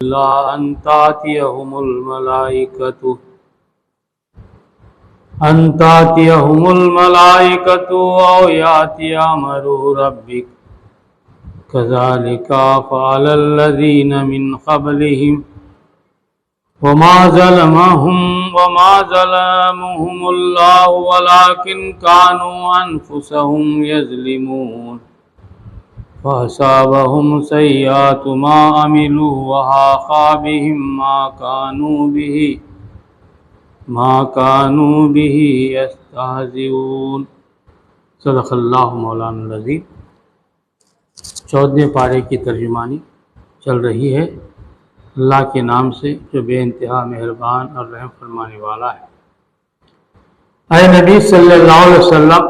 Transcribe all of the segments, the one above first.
إلا أن تأتيهم الملائكة أو يأتي أمر ربك كذلك فعل الذين من قبلهم وما ظلمهم الله ولكن كانوا أنفسهم يظلمون فأصابهم سيئات ما عملوا وحاق بهم ما كانوا به يستهزئون۔ صدق اللہ مولانا العظیم۔ 14 پارے کی ترجمانی چل رہی ہے۔ اللہ کے نام سے جو بے انتہا مہربان اور رحم فرمانے والا ہے۔ اے نبی صلی اللہ علیہ وسلم،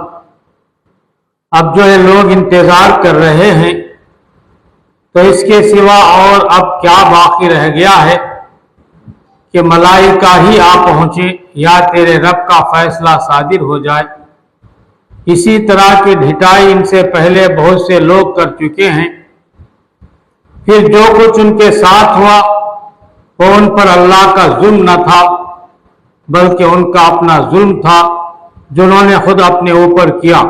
اب جو یہ لوگ انتظار کر رہے ہیں تو اس کے سوا اور اب کیا باقی رہ گیا ہے کہ ملائکہ ہی آ پہنچے یا تیرے رب کا فیصلہ صادر ہو جائے۔ اسی طرح کی ڈھٹائی ان سے پہلے بہت سے لوگ کر چکے ہیں، پھر جو کچھ ان کے ساتھ ہوا وہ ان پر اللہ کا ظلم نہ تھا بلکہ ان کا اپنا ظلم تھا جو انہوں نے خود اپنے اوپر کیا۔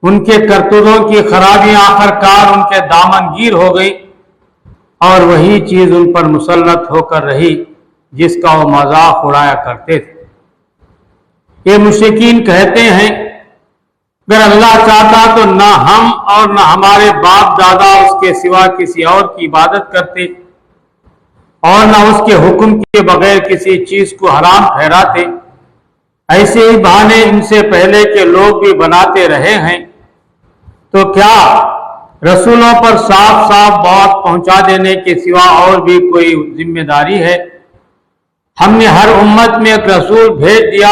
ان کے کرتوتوں کی خرابی آخر کار ان کے دامن گیر ہو گئی اور وہی چیز ان پر مسلط ہو کر رہی جس کا وہ مذاق اڑایا کرتے تھے۔ یہ مشرکین کہتے ہیں اگر اللہ چاہتا تو نہ ہم اور نہ ہمارے باپ دادا اس کے سوا کسی اور کی عبادت کرتے اور نہ اس کے حکم کے بغیر کسی چیز کو حرام ٹھہراتے۔ ایسے ہی بہانے ان سے پہلے کے لوگ بھی بناتے رہے ہیں، تو کیا رسولوں پر صاف صاف بات پہنچا دینے کے سوا اور بھی کوئی ذمہ داری ہے؟ ہم نے ہر امت میں ایک رسول بھیج دیا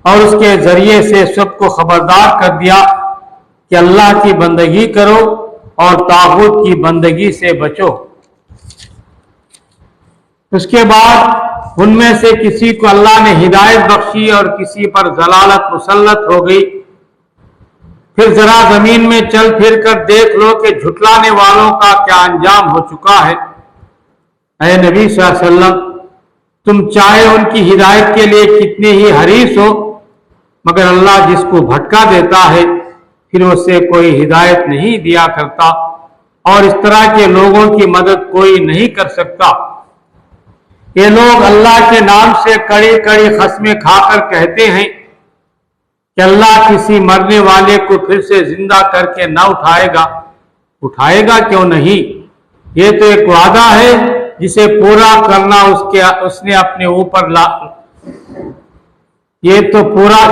اور اس کے ذریعے سے سب کو خبردار کر دیا کہ اللہ کی بندگی کرو اور طاغوت کی بندگی سے بچو۔ اس کے بعد ان میں سے کسی کو اللہ نے ہدایت بخشی اور کسی پر ضلالت مسلط ہو گئی۔ پھر ذرا زمین میں چل پھر کر دیکھ لو کہ جھٹلانے والوں کا کیا انجام ہو چکا ہے۔ اے نبی صلی اللہ علیہ وسلم، تم چاہے ان کی ہدایت کے لیے کتنے ہی حریص ہو، مگر اللہ جس کو بھٹکا دیتا ہے پھر اسے کوئی ہدایت نہیں دیا کرتا اور اس طرح کے لوگوں کی مدد کوئی نہیں کر سکتا۔ یہ لوگ اللہ کے نام سے کڑی کڑی قسمیں کھا کر کہتے ہیں کہ اللہ کسی مرنے والے کو پھر سے زندہ کر کے نہ اٹھائے گا کیوں نہیں؟ یہ تو ایک وعدہ ہے جسے پورا کرنا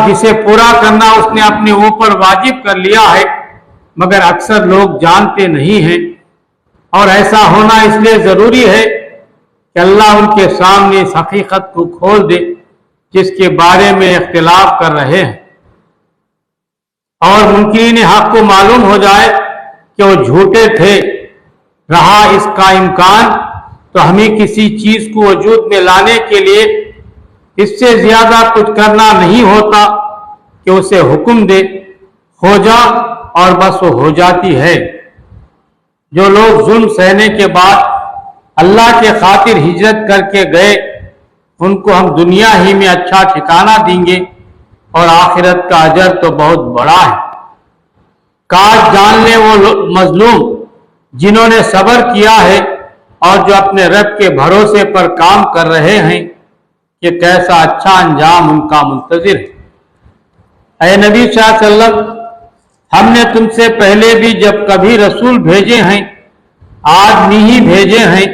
جسے پورا کرنا اس نے اپنے اوپر واجب کر لیا ہے، مگر اکثر لوگ جانتے نہیں ہیں۔ اور ایسا ہونا اس لیے ضروری ہے کہ اللہ ان کے سامنے اس حقیقت کو کھول دے جس کے بارے میں اختلاف کر رہے ہیں، اور منکرین حق کو معلوم ہو جائے کہ وہ جھوٹے تھے۔ رہا اس کا امکان تو ہمیں کسی چیز کو وجود میں لانے کے لیے اس سے زیادہ کچھ کرنا نہیں ہوتا کہ اسے حکم دے ہو جا اور بس وہ ہو جاتی ہے۔ جو لوگ ظلم سہنے کے بعد اللہ کے خاطر ہجرت کر کے گئے ان کو ہم دنیا ہی میں اچھا ٹھکانہ دیں گے اور آخرت کا اجر تو بہت بڑا ہے۔ کاش جان لے وہ مظلوم جنہوں نے صبر کیا ہے اور جو اپنے رب کے بھروسے پر کام کر رہے ہیں کہ کیسا اچھا انجام ان کا منتظر ہے۔ اے نبی صلی اللہ علیہ وسلم، ہم نے تم سے پہلے بھی جب کبھی رسول بھیجے ہیں آدمی ہی بھیجے ہیں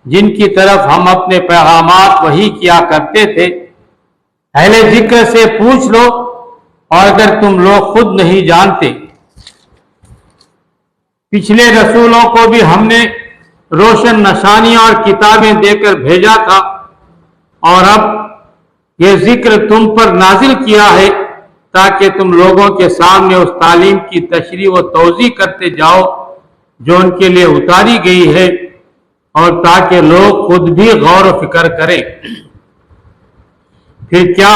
جن کی طرف ہم اپنے پیغامات وحی کیا کرتے تھے۔ اہل ذکر سے پوچھ لو اور اگر تم لوگ خود نہیں جانتے۔ پچھلے رسولوں کو بھی ہم نے روشن نشانیاں اور کتابیں دے کر بھیجا تھا، اور اب یہ ذکر تم پر نازل کیا ہے تاکہ تم لوگوں کے سامنے اس تعلیم کی تشریح و توضیح کرتے جاؤ جو ان کے لیے اتاری گئی ہے، اور تاکہ لوگ خود بھی غور و فکر کریں۔ پھر کیا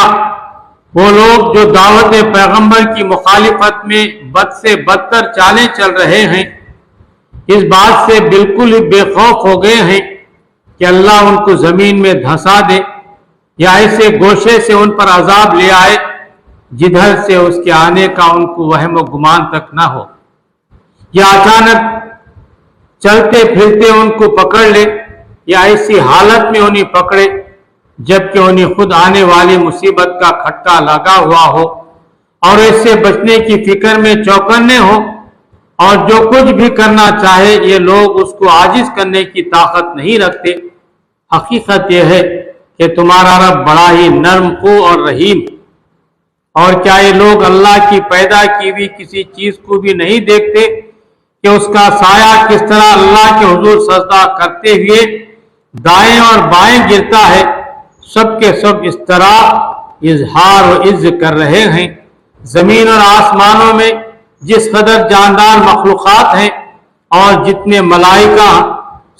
وہ لوگ جو دعوت پیغمبر کی مخالفت میں بد سے بدتر چالیں چل رہے ہیں اس بات سے بالکل ہی بے خوف ہو گئے ہیں کہ اللہ ان کو زمین میں دھسا دے یا ایسے گوشے سے ان پر عذاب لے آئے جدھر سے اس کے آنے کا ان کو وہم و گمان تک نہ ہو، یا اچانک چلتے پھرتے ان کو پکڑ لے یا ایسی حالت میں انہیں پکڑے جبکہ انہیں خود آنے والی مصیبت کا کھٹکا لگا ہوا ہو اور اس سے بچنے کی فکر میں چوکنے ہو، اور جو کچھ بھی کرنا چاہے یہ لوگ اس کو عاجز کرنے کی طاقت نہیں رکھتے۔ حقیقت یہ ہے کہ تمہارا رب بڑا ہی نرم خو اور رحیم، اور کیا یہ لوگ اللہ کی پیدا کی ہوئی کسی چیز کو بھی نہیں دیکھتے کہ اس کا سایہ کس طرح اللہ کے حضور سجدہ کرتے ہوئے دائیں اور بائیں گرتا ہے؟ سب کے سب اس طرح اظہار و عز کر رہے ہیں۔ زمین اور آسمانوں میں جس قدر جاندار مخلوقات ہیں اور جتنے ملائکہ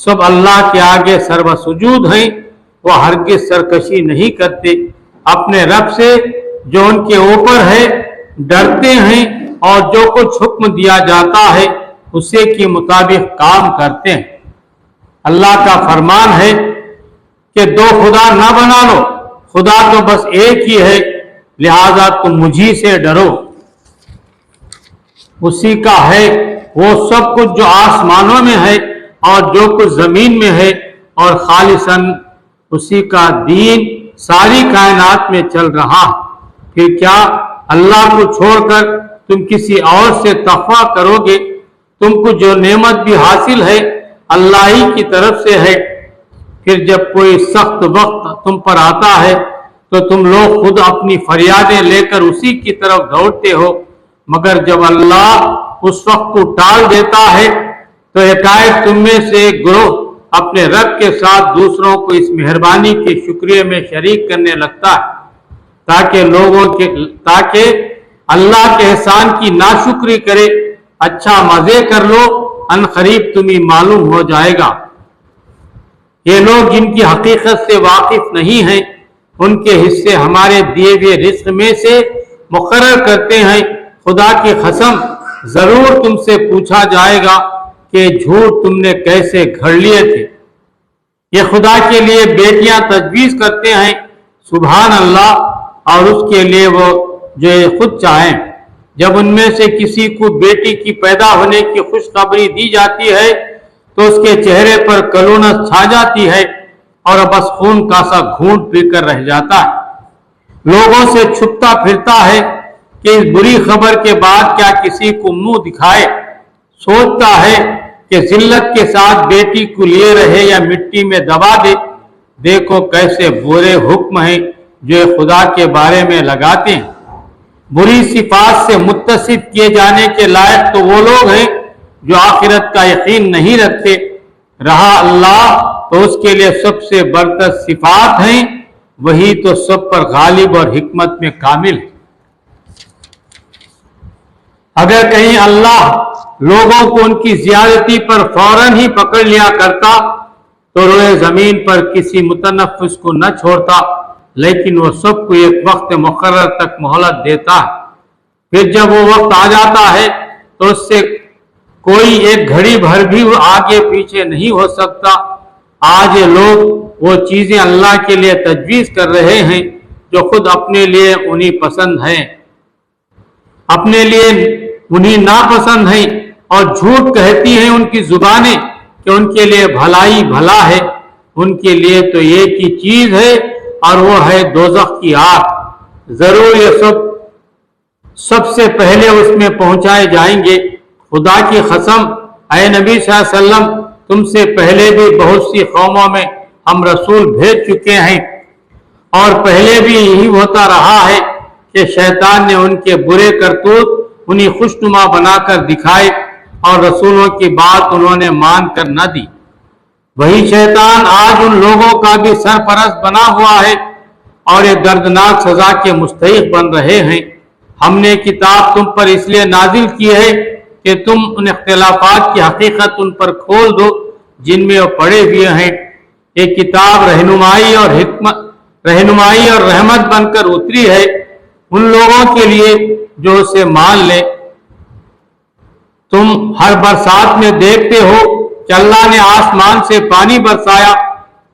سب اللہ کے آگے سرو سجود ہیں، وہ ہرگز سرکشی نہیں کرتے، اپنے رب سے جو ان کے اوپر ہے ڈرتے ہیں اور جو کچھ حکم دیا جاتا ہے اسی کے مطابق کام کرتے ہیں۔ اللہ کا فرمان ہے کہ دو خدا نہ بنا لو، خدا تو بس ایک ہی ہے، لہذا تم مجھی سے ڈرو۔ اسی کا ہے وہ سب کچھ جو آسمانوں میں ہے اور جو کچھ زمین میں ہے، اور خالصاً اسی کا دین ساری کائنات میں چل رہا۔ پھر کیا اللہ کو چھوڑ کر تم کسی اور سے تقویٰ کرو گے؟ تم کو جو نعمت بھی حاصل ہے اللہ ہی کی طرف سے ہے۔ پھر جب کوئی سخت وقت تم پر آتا ہے تو تم لوگ خود اپنی فریادیں لے کر اسی کی طرف دوڑتے ہو، مگر جب اللہ اس وقت کو ٹال دیتا ہے تو ایکائک تم میں سے ایک گروہ اپنے رب کے ساتھ دوسروں کو اس مہربانی کے شکریہ میں شریک کرنے لگتا ہے تاکہ اللہ کے احسان کی ناشکری کرے۔ اچھا مزے کر لو، ان قریب تمہیں معلوم ہو جائے گا۔ یہ لوگ جن کی حقیقت سے واقف نہیں ہیں ان کے حصے ہمارے دیے ہوئے رزق میں سے مقرر کرتے ہیں۔ خدا کی قسم ضرور تم سے پوچھا جائے گا کہ جھوٹ تم نے کیسے گھڑ لیے تھے۔ یہ خدا کے لیے بیٹیاں تجویز کرتے ہیں، سبحان اللہ، اور اس کے لیے وہ جو خود چاہیں۔ جب ان میں سے کسی کو بیٹی کی پیدا ہونے کی خوشخبری دی جاتی ہے تو اس کے چہرے پر کلونس چھا جاتی ہے اور بس خون کا سا گھونٹ پی کر رہ جاتا ہے۔ لوگوں سے چھپتا پھرتا ہے کہ اس بری خبر کے بعد کیا کسی کو منہ دکھائے۔ سوچتا ہے کہ ذلت کے ساتھ بیٹی کو لیے رہے یا مٹی میں دبا دے۔ دیکھو کیسے برے حکم ہیں جو خدا کے بارے میں لگاتے ہیں۔ بری صفات سے متصف کیے جانے کے لائق تو وہ لوگ ہیں جو آخرت کا یقین نہیں رکھتے۔ رہا اللہ تو اس کے لیے سب سے برتر صفات ہیں، وہی تو سب پر غالب اور حکمت میں کامل ہے۔ اگر کہیں اللہ لوگوں کو ان کی زیادتی پر فوراً ہی پکڑ لیا کرتا تو روئے زمین پر کسی متنفس کو نہ چھوڑتا، لیکن وہ سب کو ایک وقت مقرر تک مہلت دیتا ہے۔ پھر جب وہ وقت آ جاتا ہے تو اس سے کوئی ایک گھڑی بھر بھی آگے پیچھے نہیں ہو سکتا۔ آج یہ لوگ وہ چیزیں اللہ کے لیے تجویز کر رہے ہیں جو خود اپنے لیے انہیں پسند ہیں، اپنے لیے انہیں ناپسند ہیں، اور جھوٹ کہتی ہیں ان کی زبانیں کہ ان کے لیے بھلائی بھلا ہے۔ ان کے لیے تو ایک ہی چیز ہے اور وہ ہے دوزخ کی آگ۔ ضرور یہ سب سے پہلے اس میں پہنچائے جائیں گے۔ خدا کی قسم اے نبی صلی اللہ علیہ وسلم، تم سے پہلے بھی بہت سی قوموں میں ہم رسول بھیج چکے ہیں، اور پہلے بھی یہی ہوتا رہا ہے کہ شیطان نے ان کے برے کرتوت انہیں خوشنما بنا کر دکھائے اور رسولوں کی بات انہوں نے مان کر نہ دی۔ وہی شیطان آج ان لوگوں کا بھی سرپرست بنا ہوا ہے اور یہ دردناک سزا کے مستحق بن رہے ہیں۔ ہم نے کتاب تم پر اس لیے نازل کی ہے کہ تم ان اختلافات کی حقیقت ان پر کھول دو جن میں وہ پڑے ہوئے ہیں۔ یہ کتاب رہنمائی اور رحمت بن کر اتری ہے ان لوگوں کے لیے جو اسے مان لے۔ تم ہر برسات میں دیکھتے ہو کہ اللہ نے آسمان سے پانی برسایا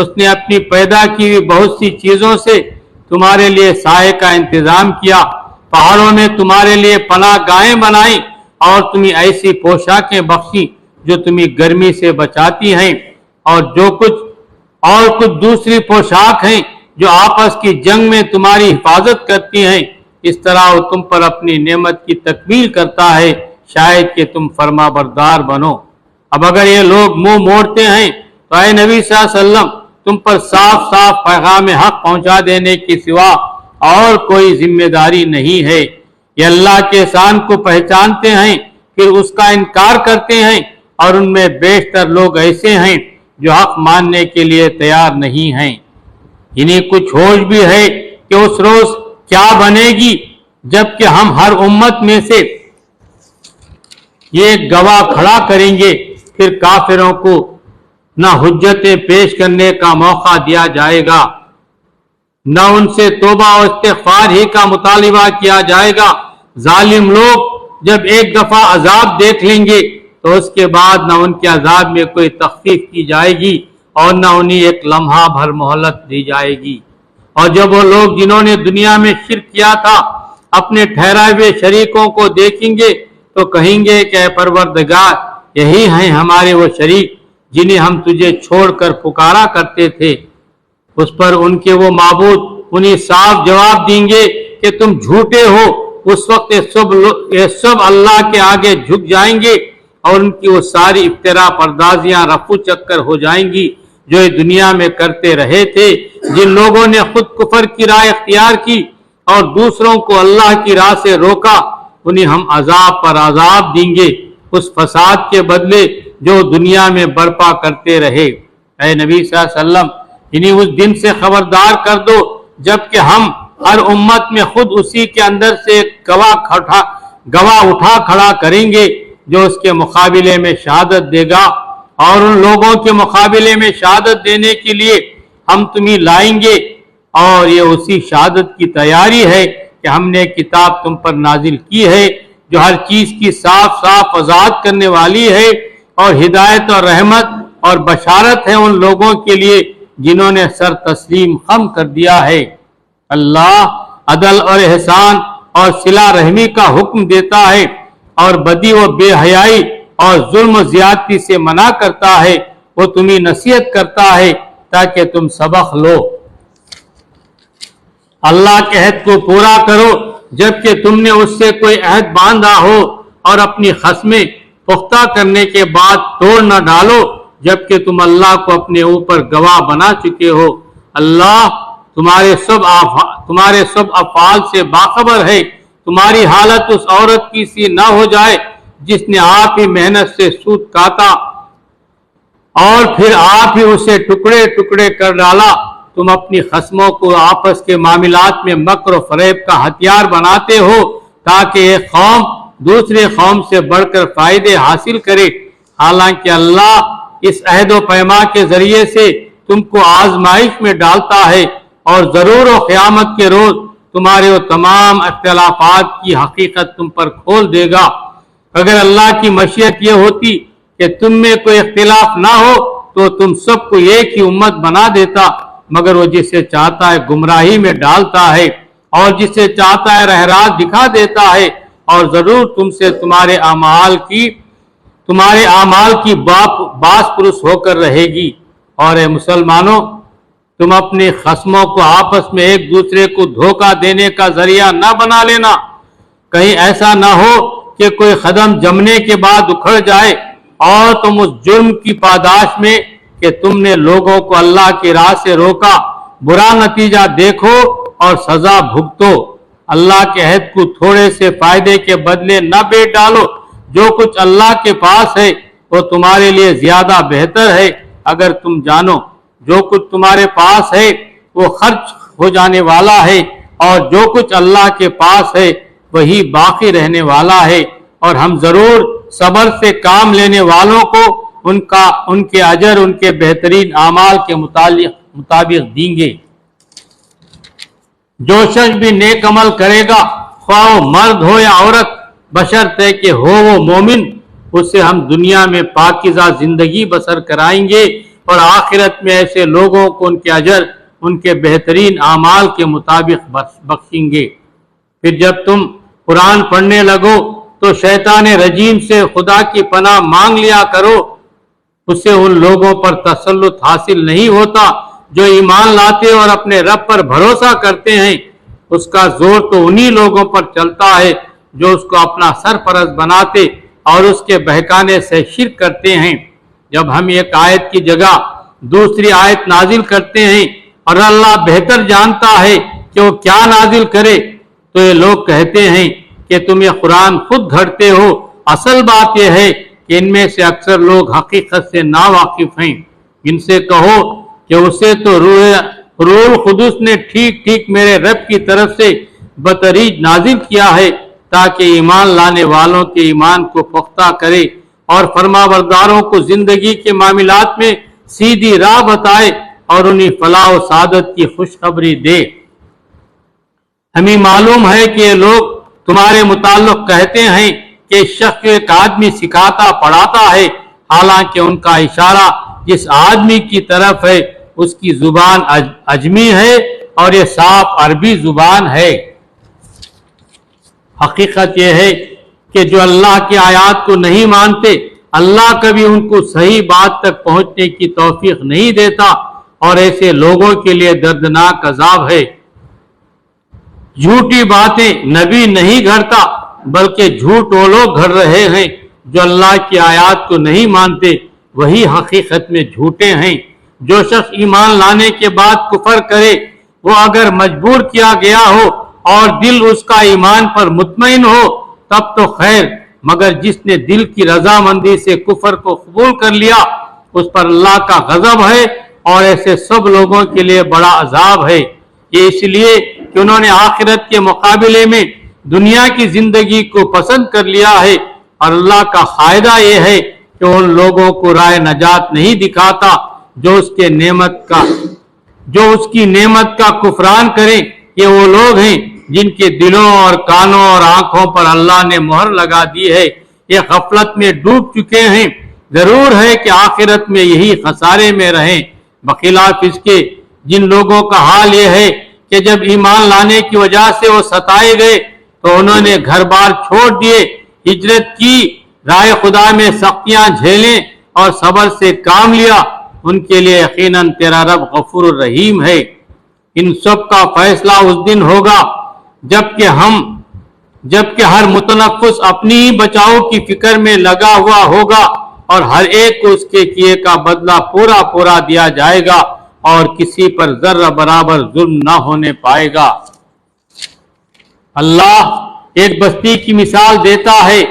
اس نے اپنی پیدا کی ہوئی بہت سی چیزوں سے تمہارے لیے سائے کا انتظام کیا، پہاڑوں میں تمہارے لیے پناہ گاہیں بنائیں اور تمہیں ایسی پوشاکیں بخشی جو تمہیں گرمی سے بچاتی ہیں، اور کچھ دوسری پوشاک ہیں جو آپس کی جنگ میں تمہاری حفاظت کرتی ہیں۔ اس طرح وہ تم پر اپنی نعمت کی تکمیل کرتا ہے، شاید کہ تم فرما بردار بنو۔ اب اگر یہ لوگ منہ موڑتے ہیں تو اے نبی صلی اللہ علیہ وسلم، تم پر صاف صاف پیغام حق پہنچا دینے کے سوا اور کوئی ذمہ داری نہیں ہے۔ یہ اللہ کے احسان کو پہچانتے ہیں پھر اس کا انکار کرتے ہیں، اور ان میں بیشتر لوگ ایسے ہیں جو حق ماننے کے لیے تیار نہیں ہیں۔ انہیں کچھ ہوش بھی ہے کہ اس روز کیا بنے گی جبکہ ہم ہر امت میں سے یہ گواہ کھڑا کریں گے، پھر کافروں کو نہ حجتیں پیش کرنے کا موقع دیا جائے گا، نہ ان سے توبہ و استغفار ہی کا مطالبہ کیا جائے گا۔ ظالم لوگ جب ایک دفعہ عذاب دیکھ لیں گے تو اس کے بعد نہ ان کے عذاب میں کوئی تخفیف کی جائے گی اور نہ انہیں ایک لمحہ بھر مہلت دی جائے گی۔ اور جب وہ لوگ جنہوں نے دنیا میں شرک کیا تھا اپنے ٹھہرائے ہوئے شریکوں کو دیکھیں گے تو کہیں گے کہ اے پروردگار، یہی ہیں ہمارے وہ شریک جنہیں ہم تجھے چھوڑ کر پکارا کرتے تھے۔ اس پر ان کے وہ معبود انہیں صاف جواب دیں گے کہ تم جھوٹے ہو۔ اس وقت یہ سب اللہ کے آگے جھک جائیں گے اور ان کی وہ ساری افترا پردازیاں رفو چکر ہو جائیں گی جو یہ دنیا میں کرتے رہے تھے۔ جن لوگوں نے خود کفر کی راہ اختیار کی اور دوسروں کو اللہ کی راہ سے روکا، انہیں ہم عذاب پر عذاب دیں گے اس فساد کے بدلے جو دنیا میں برپا کرتے رہے۔ اے نبی صلی اللہ علیہ وسلم، انہیں اس دن سے خبردار کر دو جبکہ ہم ہر امت میں خود اسی کے اندر سے ایک گواہ اٹھا کھڑا کریں گے جو اس کے مقابلے میں شہادت دے گا، اور ان لوگوں کے مقابلے میں شہادت دینے کے لیے ہم تمہیں لائیں گے، اور یہ اسی شہادت کی تیاری ہے کہ ہم نے کتاب تم پر نازل کی ہے جو ہر چیز کی صاف صاف وضاحت کرنے والی ہے، اور ہدایت اور رحمت اور بشارت ہے ان لوگوں کے لیے جنہوں نے سر تسلیم خم کر دیا ہے۔ اللہ عدل اور احسان اور صلہ رحمی کا حکم دیتا ہے اور بدی و بے حیائی اور ظلم و زیادتی سے منع کرتا ہے۔ وہ تمہیں نصیحت کرتا ہے تاکہ تم سبق لو۔ اللہ کے عہد کو پورا کرو جبکہ تم نے اس سے کوئی عہد باندھا ہو، اور اپنی قسمیں پختہ کرنے کے بعد توڑ نہ ڈالو جبکہ تم اللہ کو اپنے اوپر گواہ بنا چکے ہو۔ اللہ تمہارے سب افعال سے باخبر ہے۔ تمہاری حالت اس عورت کی سی نہ ہو جائے جس نے آپ ہی محنت سے سود کاتا اور پھر آپ ہی اسے ٹکڑے ٹکڑے کر ڈالا۔ تم اپنی خصموں کو آپس کے معاملات میں مکر و فریب کا ہتھیار بناتے ہو تاکہ ایک قوم دوسرے قوم سے بڑھ کر فائدے حاصل کرے، حالانکہ اللہ اس عہد و پیما کے ذریعے سے تم کو آزمائش میں ڈالتا ہے، اور ضرور و قیامت کے روز تمہارے وہ تمام اختلافات کی حقیقت تم پر کھول دے گا۔ اگر اللہ کی مشیت یہ ہوتی کہ تم میں کوئی اختلاف نہ ہو تو تم سب کو ایک ہی امت بنا دیتا، مگر وہ جسے چاہتا ہے گمراہی میں ڈالتا ہے اور جسے چاہتا ہے راہ راست دکھا دیتا ہے، اور ضرور تم سے تمہارے اعمال کی باس پرس ہو کر رہے گی۔ اور اے مسلمانوں، تم اپنے خصموں کو آپس میں ایک دوسرے کو دھوکہ دینے کا ذریعہ نہ بنا لینا، کہیں ایسا نہ ہو کہ کوئی قدم جمنے کے بعد اکھڑ جائے اور تم اس جرم کی پاداش میں کہ تم نے لوگوں کو اللہ کی راہ سے روکا برا نتیجہ دیکھو اور سزا بھگتو۔ اللہ کے عہد کو تھوڑے سے فائدے کے بدلے نہ بیچ ڈالو۔ جو کچھ اللہ کے پاس ہے وہ تمہارے لیے زیادہ بہتر ہے اگر تم جانو۔ جو کچھ تمہارے پاس ہے وہ خرچ ہو جانے والا ہے، اور جو کچھ اللہ کے پاس ہے وہی باقی رہنے والا ہے، اور ہم ضرور صبر سے کام لینے والوں کو ان کے اجر ان کے بہترین اعمال کے مطابق دیں گے۔ جو شخص بھی نیک عمل کرے گا، خواہ وہ مرد ہو یا عورت، بشرطے کہ ہو وہ مومن، اسے ہم دنیا میں پاکیزہ زندگی بسر کرائیں گے اور آخرت میں ایسے لوگوں کو ان کے اجر ان کے بہترین اعمال کے مطابق بخشیں گے۔ پھر جب تم قرآن پڑھنے لگو تو شیطان رجیم سے خدا کی پناہ مانگ لیا کرو، اسے ان لوگوں پر تسلط حاصل نہیں ہوتا جو ایمان لاتے اور اپنے رب پر بھروسہ کرتے ہیں۔ اس کا زور تو انہی لوگوں پر چلتا ہے جو اس کو اپنا سرپرست بناتے اور اس کے بہکانے سے شرک کرتے ہیں۔ جب ہم ایک آیت کی جگہ دوسری آیت نازل کرتے ہیں اور اللہ بہتر جانتا ہے کہ وہ کیا نازل کرے، تو یہ لوگ کہتے ہیں کہ تم یہ قرآن خود گھڑتے ہو۔ اصل بات یہ ہے کہ ان میں سے اکثر لوگ حقیقت سے ناواقف ہیں۔ ان سے کہو کہ اسے تو روح القدس نے ٹھیک ٹھیک میرے رب کی طرف سے بتدریج نازل کیا ہے تاکہ ایمان لانے والوں کے ایمان کو پختہ کرے اور فرمانبرداروں کو زندگی کے معاملات میں سیدھی راہ بتائے اور انہیں فلاح و سعادت کی خوشخبری دے۔ ہمیں معلوم ہے کہ یہ لوگ تمہارے متعلق کہتے ہیں کہ شخص ایک آدمی سکھاتا پڑھاتا ہے، حالانکہ ان کا اشارہ جس آدمی کی طرف ہے اس کی زبان عجمی ہے اور یہ صاف عربی زبان ہے۔ حقیقت یہ ہے کہ جو اللہ کی آیات کو نہیں مانتے، اللہ کبھی ان کو صحیح بات تک پہنچنے کی توفیق نہیں دیتا، اور ایسے لوگوں کے لیے دردناک عذاب ہے۔ جھوٹی باتیں نبی نہیں گھڑتا، بلکہ جھوٹ وہ لوگ گھڑ رہے ہیں جو اللہ کی آیات کو نہیں مانتے، وہی حقیقت میں جھوٹے ہیں۔ جو شخص ایمان لانے کے بعد کفر کرے، وہ اگر مجبور کیا گیا ہو اور دل اس کا ایمان پر مطمئن ہو تب تو خیر، مگر جس نے دل کی رضامندی سے کفر کو قبول کر لیا اس پر اللہ کا غضب ہے، اور ایسے سب لوگوں کے لیے بڑا عذاب ہے۔ یہ اس لیے کہ انہوں نے آخرت کے مقابلے میں دنیا کی زندگی کو پسند کر لیا ہے، اور اللہ کا قاعدہ یہ ہے کہ ان لوگوں کو راہ نجات نہیں دکھاتا جو اس کی نعمت کا کفران کریں۔ یہ وہ لوگ ہیں جن کے دلوں اور کانوں اور آنکھوں پر اللہ نے مہر لگا دی ہے، یہ غفلت میں ڈوب چکے ہیں۔ ضرور ہے کہ آخرت میں یہی خسارے میں رہیں، بخلاف اس کے جن لوگوں کا حال یہ ہے کہ جب ایمان لانے کی وجہ سے وہ ستائے گئے تو انہوں نے گھر بار چھوڑ دیے، ہجرت کی، راہ خدا میں سختیاں جھیلیں اور صبر سے کام لیا۔ ان کے لیے یقیناً تیرا رب غفور الرحیم ہے۔ ان سب کا فیصلہ اس دن ہوگا جبکہ ہر متنفس اپنی ہی بچاؤ کی فکر میں لگا ہوا ہوگا، اور ہر ایک کو اس کے کیے کا بدلہ پورا پورا دیا جائے گا، اور کسی پر ذرہ برابر ظلم نہ ہونے پائے گا۔ اللہ ایک بستی کی مثال دیتا ہے،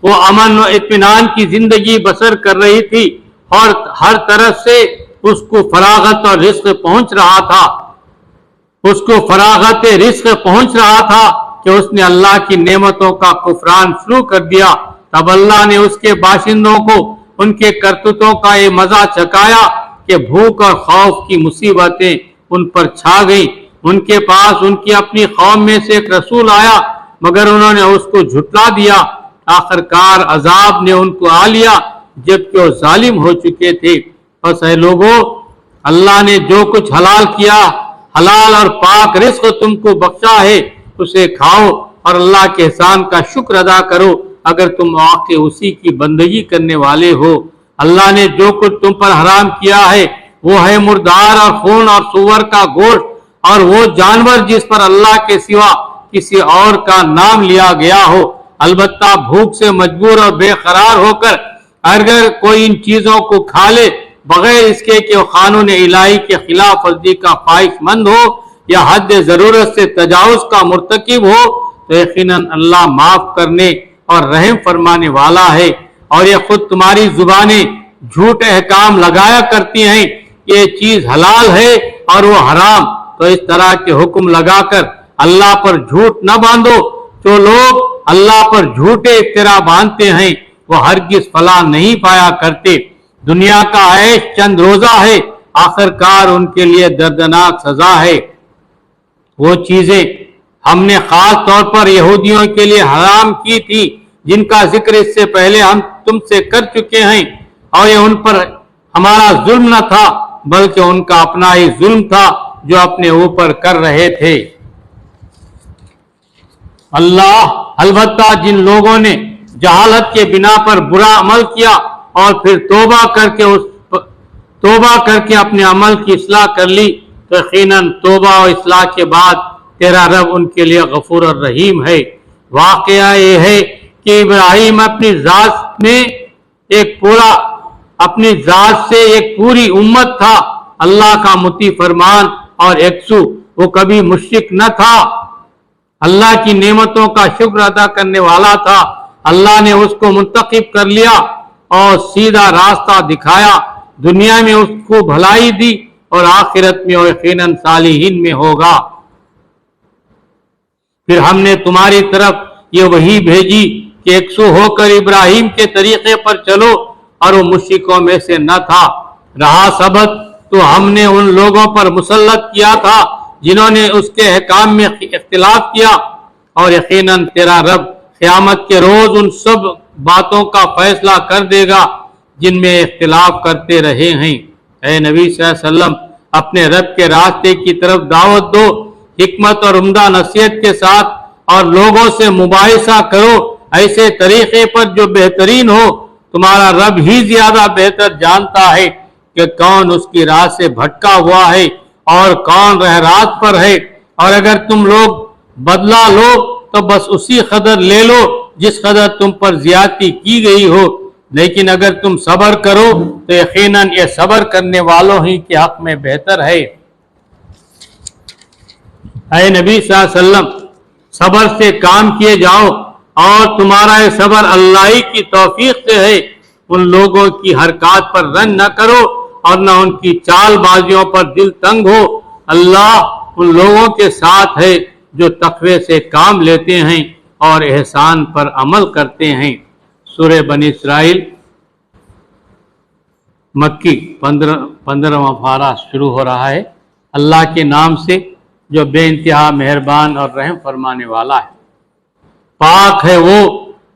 وہ امن و اطمینان کی زندگی بسر کر رہی تھی اور ہر طرف سے اس کو فراغت اور رزق پہنچ رہا تھا۔ کہ اس نے اللہ کی نعمتوں کا کفران شروع کر دیا، تب اللہ نے اس کے باشندوں کو ان کے کرتوتوں کا یہ مزہ چکھایا کہ بھوک اور خوف کی مصیبتیں ان پر چھا گئیں۔ ان کے پاس ان کی اپنی قوم میں سے ایک رسول آیا، مگر انہوں نے اس کو جھٹلا دیا۔ آخرکار عذاب نے ان کو آ لیا جبکہ وہ ظالم ہو چکے تھے۔ بس اے لوگوں، اللہ نے جو کچھ حلال کیا، حلال اور پاک رزق تم کو بخشا ہے، اسے کھاؤ اور اللہ کے احسان کا شکر ادا کرو اگر تم واقعی اسی کی بندگی کرنے والے ہو۔ اللہ نے جو کچھ تم پر حرام کیا ہے وہ ہے مردار اور خون اور سور کا گوشت اور وہ جانور جس پر اللہ کے سوا کسی اور کا نام لیا گیا ہو، البتہ بھوک سے مجبور اور بے قرار ہو کر اگر کوئی ان چیزوں کو کھا لے بغیر اس کے کہ وہ قانون الہی کے خلاف ورزی کا خواہش مند ہو یا حد ضرورت سے تجاوز کا مرتکب ہو، تو یقیناً اللہ معاف کرنے اور رحم فرمانے والا ہے۔ اور یہ خود تمہاری زبانیں جھوٹ احکام لگایا کرتی ہیں، یہ چیز حلال ہے اور وہ حرام، تو اس طرح کے حکم لگا کر اللہ پر جھوٹ نہ باندھو۔ جو لوگ اللہ پر جھوٹے افترا باندھتے ہیں وہ ہرگز فلاح نہیں پایا کرتے۔ دنیا کا عیش چند روزہ ہے، آخرکار ان کے لیے دردناک سزا ہے۔ وہ چیزیں ہم نے خاص طور پر یہودیوں کے لیے حرام کی تھی جن کا ذکر اس سے پہلے ہم تم سے کر چکے ہیں، اور یہ ان پر ہمارا ظلم نہ تھا بلکہ ان کا اپنا ہی ظلم تھا جو اپنے اوپر کر رہے تھے۔ البتہ جن لوگوں نے جہالت کے بنا پر برا عمل کیا اور پھر توبہ کر کے اپنے عمل کی اصلاح کر لی تو یقیناً توبہ اور اصلاح کے بعد تیرا رب ان کے لیے غفور الرحیم ہے۔ واقعہ یہ ہے کہ ابراہیم اپنی ذات سے ایک پوری امت تھا، اللہ کا مطیع فرمان اور یکسو، وہ کبھی مشرک نہ تھا، اللہ کی نعمتوں کا شکر ادا کرنے والا تھا۔ اللہ نے اس کو منتخب کر لیا اور سیدھا راستہ دکھایا، دنیا میں اس کو بھلائی دی اور آخرت میں وہ یقیناً صالحین میں ہوگا۔ پھر ہم نے تمہاری طرف یہ وحی بھیجی کہ یکسو ہو کر ابراہیم کے طریقے پر چلو، اور وہ مشرکوں میں سے نہ تھا۔ رہا ثبت تو ہم نے ان لوگوں پر مسلط کیا تھا جنہوں نے اس کے احکام میں اختلاف کیا، اور یقیناً تیرا رب قیامت کے روز ان سب باتوں کا فیصلہ کر دے گا جن میں اختلاف کرتے رہے ہیں۔ اے نبی صلی اللہ علیہ وسلم، اپنے رب کے راستے کی طرف دعوت دو، حکمت اور عمدہ نصیحت کے ساتھ، اور لوگوں سے مباحثہ کرو ایسے طریقے پر جو بہترین ہو۔ تمہارا رب ہی زیادہ بہتر جانتا ہے کہ کون اس کی راہ سے بھٹکا ہوا ہے اور کون راہ راست پر ہے، اور اگر تم لوگ بدلہ لو تو بس اسی قدر لے لو جس قدر تم پر زیادتی کی گئی ہو، لیکن اگر تم صبر کرو تو یقیناً یہ صبر کرنے والوں ہی کے حق میں بہتر ہے۔ اے نبی صلی اللہ علیہ وسلم، صبر سے کام کیے جاؤ، اور تمہارا یہ صبر اللہ ہی کی توفیق سے ہے۔ ان لوگوں کی حرکات پر رنج نہ کرو اور نہ ان کی چال بازیوں پر دل تنگ ہو۔ اللہ ان لوگوں کے ساتھ ہے جو تقوی سے کام لیتے ہیں اور احسان پر عمل کرتے ہیں۔ سورہ بنی اسرائیل مکی 15واں پارہ شروع ہو رہا ہے۔ اللہ کے نام سے جو بے انتہا مہربان اور رحم فرمانے والا ہے۔ پاک ہے وہ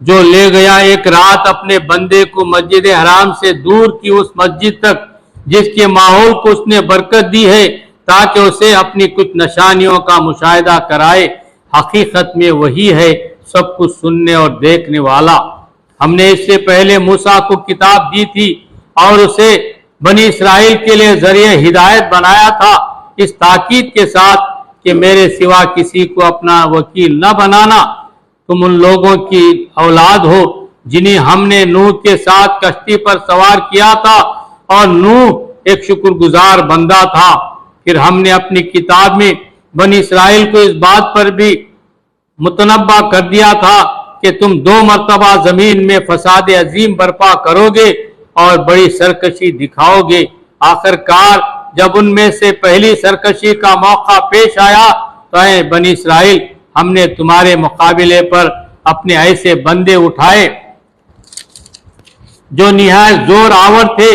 جو لے گیا ایک رات اپنے بندے کو مسجد حرام سے دور کی اس مسجد تک جس کے ماحول کو اس نے برکت دی ہے تاکہ اسے اپنی کچھ نشانیوں کا مشاہدہ کرائے۔ حقیقت میں وہی ہے سب کچھ سننے اور دیکھنے والا۔ ہم نے اس سے پہلے موسیٰ کو کتاب دی تھی اور اسے بنی اسرائیل کے لیے ذریعہ ہدایت بنایا تھا، اس تاکید کے ساتھ کہ میرے سوا کسی کو اپنا وکیل نہ بنانا۔ تم ان لوگوں کی اولاد ہو جنہیں ہم نے نوح کے ساتھ کشتی پر سوار کیا تھا، اور نوح ایک شکر گزار بندہ تھا۔ پھر ہم نے اپنی کتاب میں بنی اسرائیل کو اس بات پر بھی متنبع کر دیا تھا کہ تم 2 مرتبہ زمین میں فساد عظیم برپا کرو گے اور بڑی سرکشی دکھاؤ گے۔ آخر کار جب ان میں سے پہلی سرکشی کا موقع پیش آیا تو اے بنی اسرائیل، ہم نے تمہارے مقابلے پر اپنے ایسے بندے اٹھائے جو نہایت زور آور تھے،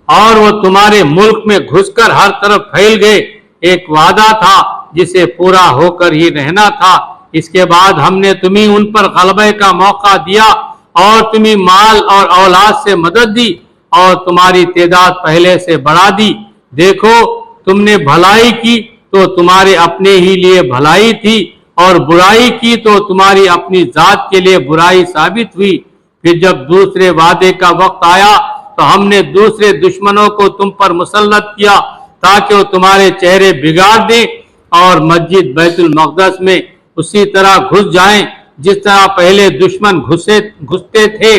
اور وہ تمہارے ملک میں گھس کر ہر طرف پھیل گئے۔ ایک وعدہ تھا جسے پورا ہو کر ہی رہنا تھا۔ اس کے بعد ہم نے تمہیں ان پر غلبے کا موقع دیا اور تمہیں مال اور اولاد سے مدد دی اور تمہاری تعداد پہلے سے بڑھا دی۔ دیکھو، تم نے بھلائی کی تو تمہارے اپنے ہی لیے بھلائی تھی، اور برائی کی تو تمہاری اپنی ذات کے لیے برائی ثابت ہوئی۔ پھر جب دوسرے وعدے کا وقت آیا تو ہم نے دوسرے دشمنوں کو تم پر مسلط کیا تاکہ وہ تمہارے چہرے بگاڑ دیں اور مسجد بیت المقدس میں اسی طرح گھس جائیں جس طرح پہلے دشمن گھستے تھے،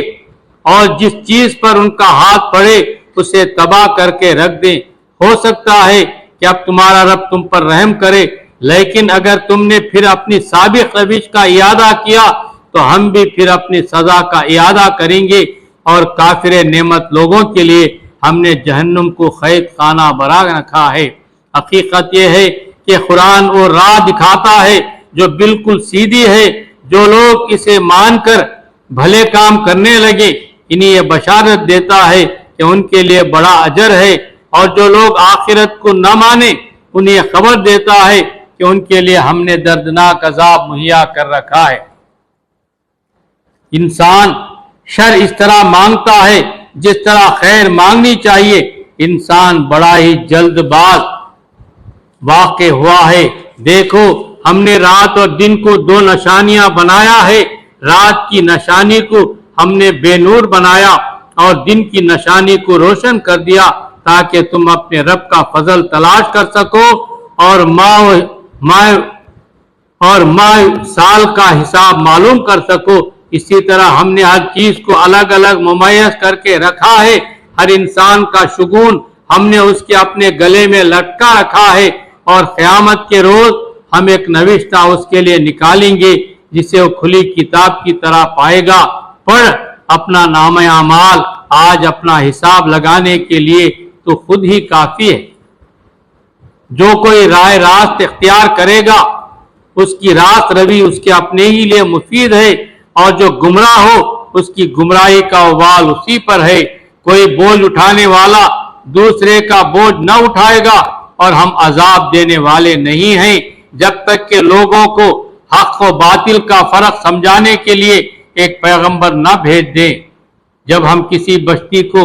اور جس چیز پر ان کا ہاتھ پڑے اسے تباہ کر کے رکھ دیں۔ ہو سکتا ہے کہ اب تمہارا رب تم پر رحم کرے، لیکن اگر تم نے پھر اپنی سابق روش کا اعادہ کیا تو ہم بھی پھر اپنی سزا کا اعادہ کریں گے، اور کافر نعمت لوگوں کے لیے ہم نے جہنم کو قید خانہ بنا رکھا ہے۔ حقیقت یہ ہے کہ قرآن وہ راہ دکھاتا ہے جو بالکل سیدھی ہے۔ جو لوگ اسے مان کر بھلے کام کرنے لگے انہیں یہ بشارت دیتا ہے کہ ان کے لیے بڑا اجر ہے، اور جو لوگ آخرت کو نہ مانے انہیں یہ خبر دیتا ہے کہ ان کے لیے ہم نے دردناک عذاب مہیا کر رکھا ہے۔ انسان شر اس طرح مانگتا ہے جس طرح خیر مانگنی چاہیے، انسان بڑا ہی جلد باز واقع ہوا ہے۔ دیکھو ہم نے رات اور دن کو دو نشانیاں بنایا ہے، رات کی نشانی کو ہم نے بے نور بنایا اور دن کی نشانی کو روشن کر دیا تاکہ تم اپنے رب کا فضل تلاش کر سکو اور ماہ سال کا حساب معلوم کر سکو۔ اسی طرح ہم نے ہر چیز کو الگ الگ ممیز کر کے رکھا ہے، ہر انسان کا شگون ہم نے اس کے اپنے گلے میں لٹکا رکھا ہے، اور قیامت کے روز ہم ایک نوشتہ اس کے لیے نکالیں گے جسے وہ کھلی کتاب کی طرح پائے گا۔ پڑھ اپنا نامہ اعمال، آج اپنا حساب لگانے کے لیے تو خود ہی کافی ہے۔ جو کوئی راہ راست اختیار کرے گا اس کی راست روی اس کے اپنے ہی لیے مفید ہے، اور جو گمراہ ہو اس کی گمراہی کا وبال اسی پر ہے۔ کوئی بوجھ اٹھانے والا دوسرے کا بوجھ نہ اٹھائے گا، اور ہم عذاب دینے والے نہیں ہیں جب تک کہ لوگوں کو حق و باطل کا فرق سمجھانے کے لیے ایک پیغمبر نہ بھیج دیں۔ جب ہم کسی بستی کو